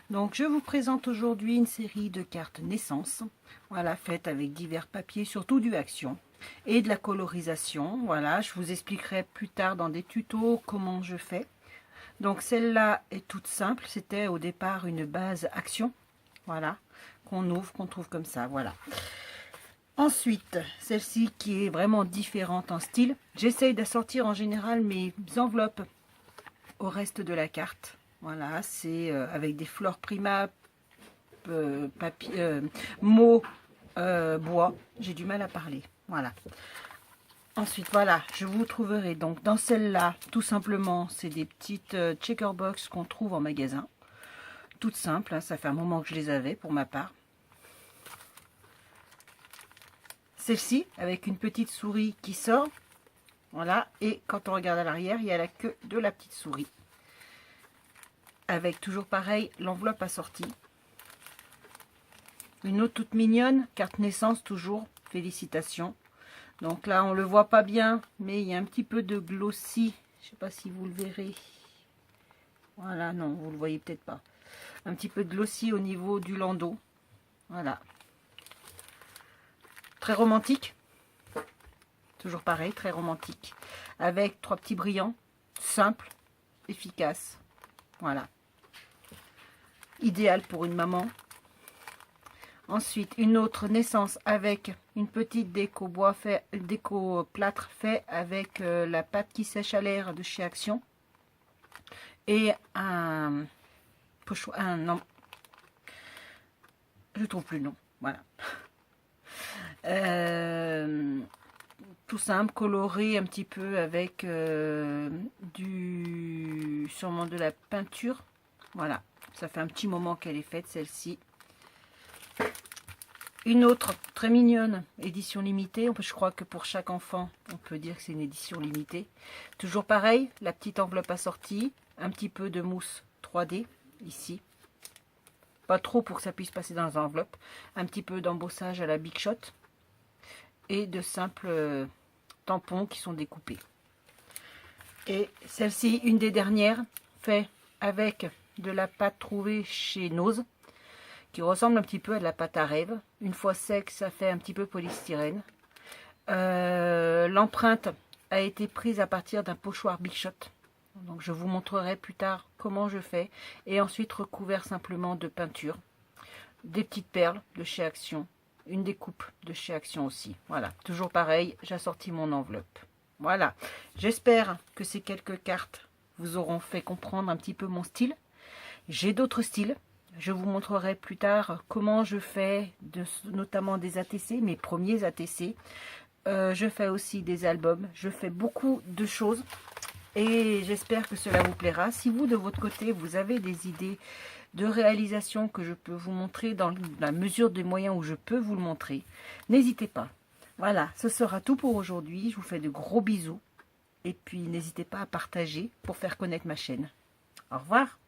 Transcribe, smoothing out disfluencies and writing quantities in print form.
Donc je vous présente aujourd'hui une série de cartes naissance, voilà, faites avec divers papiers, surtout du Action et de la colorisation. Voilà, je vous expliquerai plus tard dans des tutos comment je fais. Donc celle-là est toute simple, c'était au départ une base Action, voilà, qu'on ouvre, qu'on trouve comme ça, voilà. Ensuite, celle-ci qui est vraiment différente en style, j'essaye d'assortir en général mes enveloppes au reste de la carte. Voilà, c'est avec des fleurs prima, papier, mots, bois. J'ai du mal à parler. Voilà. Ensuite, voilà, je vous trouverai donc dans celle-là, tout simplement, c'est des petites checker box qu'on trouve en magasin. Toutes simples, hein, ça fait un moment que je les avais pour ma part. Celle-ci, avec une petite souris qui sort. Voilà, et quand on regarde à l'arrière, il y a la queue de la petite souris. Avec toujours pareil, l'enveloppe assortie. Une autre toute mignonne, carte naissance toujours, félicitations. Donc là, on le voit pas bien, mais il y a un petit peu de glossy. Je sais pas si vous le verrez. Voilà, non, vous le voyez peut-être pas. Un petit peu de glossy au niveau du landau. Voilà. Très romantique. Toujours pareil, très romantique. Avec 3 petits brillants, simple, efficace. Voilà. Idéal pour une maman. Ensuite, une autre naissance avec une petite déco bois fait, déco plâtre fait avec la pâte qui sèche à l'air de chez Action. Et un pochoir, non, je trouve plus le nom, voilà. Tout simple, coloré un petit peu avec sûrement de la peinture. Voilà, ça fait un petit moment qu'elle est faite celle-ci. Une autre très mignonne, édition limitée. Je crois que pour chaque enfant, on peut dire que c'est une édition limitée. Toujours pareil, la petite enveloppe assortie, un petit peu de mousse 3D ici. Pas trop pour que ça puisse passer dans l'enveloppe. Un petit peu d'embossage à la Big Shot. Et de simples tampons qui sont découpés. Et celle-ci, une des dernières, fait avec de la pâte trouvée chez Nose, qui ressemble un petit peu à de la pâte à rêve. Une fois sec, ça fait un petit peu polystyrène. L'empreinte a été prise à partir d'un pochoir Big Shot. Donc je vous montrerai plus tard comment je fais. Et ensuite recouvert simplement de peinture. Des petites perles de chez Action. Une découpe de chez Action aussi. Voilà, toujours pareil, j'assortis mon enveloppe. Voilà, j'espère que ces quelques cartes vous auront fait comprendre un petit peu mon style. J'ai d'autres styles. Je vous montrerai plus tard comment je fais, notamment des ATC, mes premiers ATC. Je fais aussi des albums. Je fais beaucoup de choses et j'espère que cela vous plaira. Si vous, de votre côté, vous avez des idées de réalisation que je peux vous montrer dans la mesure des moyens où je peux vous le montrer, n'hésitez pas. Voilà, ce sera tout pour aujourd'hui. Je vous fais de gros bisous. Et puis, n'hésitez pas à partager pour faire connaître ma chaîne. Au revoir.